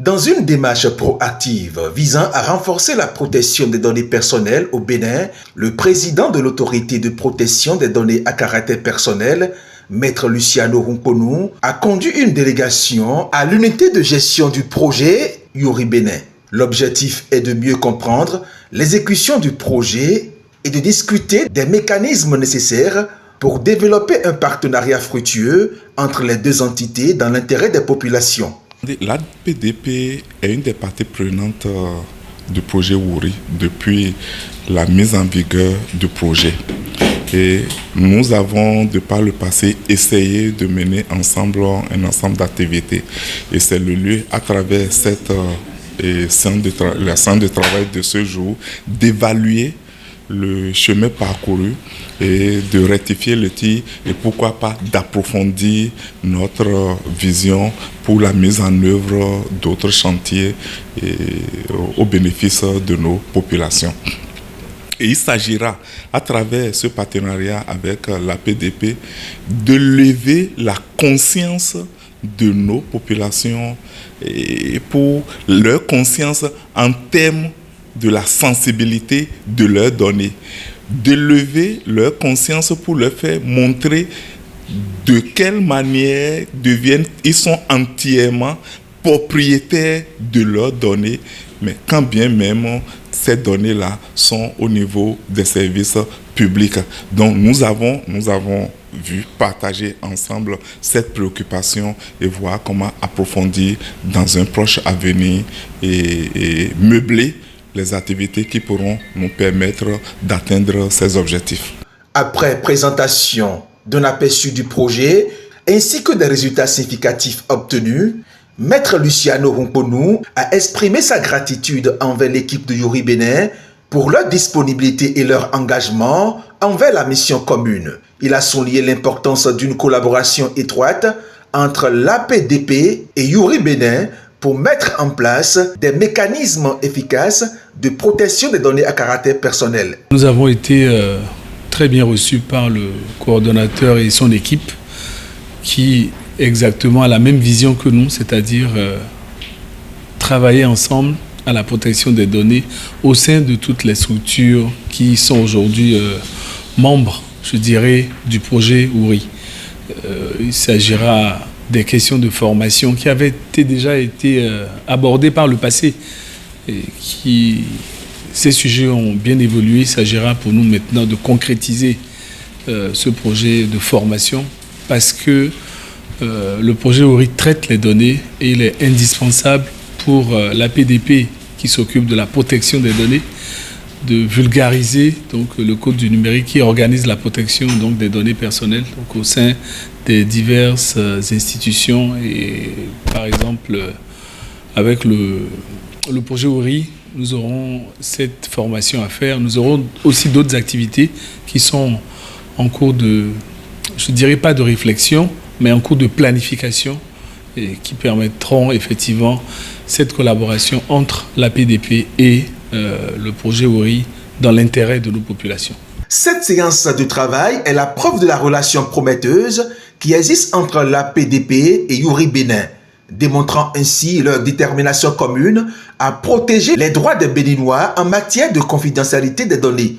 Dans une démarche proactive visant à renforcer la protection des données personnelles au Bénin, le président de l'autorité de protection des données à caractère personnel, Maître Luciano Hunkponou, a conduit une délégation à l'unité de gestion du projet Youri Bénin. L'objectif est de mieux comprendre l'exécution du projet et de discuter des mécanismes nécessaires pour développer un partenariat fructueux entre les deux entités dans l'intérêt des populations. L'APDP est une des parties prenantes du projet Youri depuis la mise en vigueur du projet. Et nous avons, de par le passé, essayé de mener ensemble un ensemble d'activités. Et c'est le lieu, à travers cette la séance de travail de ce jour, d'évaluer le chemin parcouru et de rectifier le tir et pourquoi pas d'approfondir notre vision pour la mise en œuvre d'autres chantiers au bénéfice de nos populations. Et il s'agira, à travers ce partenariat avec l'APDP, de lever la conscience de nos populations et pour leur conscience en termes de la sensibilité de leurs données, de lever leur conscience pour leur faire montrer de quelle manière ils sont entièrement propriétaires de leurs données, mais quand bien même ces données-là sont au niveau des services publics. Donc nous avons vu partager ensemble cette préoccupation et voir comment approfondir dans un proche avenir et meubler les activités qui pourront nous permettre d'atteindre ces objectifs. Après présentation d'un aperçu du projet ainsi que des résultats significatifs obtenus, Maître Luciano Hunkponou a exprimé sa gratitude envers l'équipe de Youri Bénin pour leur disponibilité et leur engagement envers la mission commune. Il a souligné l'importance d'une collaboration étroite entre l'APDP et Youri Bénin pour mettre en place des mécanismes efficaces de protection des données à caractère personnel. Nous avons été très bien reçus par le coordonnateur et son équipe qui exactement a la même vision que nous, c'est-à-dire travailler ensemble à la protection des données au sein de toutes les structures qui sont aujourd'hui membres, je dirais, du projet Youri. Il s'agira des questions de formation qui avaient déjà été abordées par le passé et ces sujets ont bien évolué. Il s'agira pour nous maintenant de concrétiser ce projet de formation parce que le projet Youri traite les données et il est indispensable pour l'APDP qui s'occupe de la protection des données de vulgariser donc, le code du numérique qui organise la protection donc, des données personnelles donc, au sein des diverses institutions. Et par exemple, avec le projet Youri, nous aurons cette formation à faire. Nous aurons aussi d'autres activités qui sont en cours de, je ne dirais pas de réflexion, mais en cours de planification et qui permettront effectivement cette collaboration entre l'APDP et le projet Youri dans l'intérêt de nos populations. Cette séance de travail est la preuve de la relation prometteuse qui existe entre l'APDP et Youri Bénin, démontrant ainsi leur détermination commune à protéger les droits des Béninois en matière de confidentialité des données.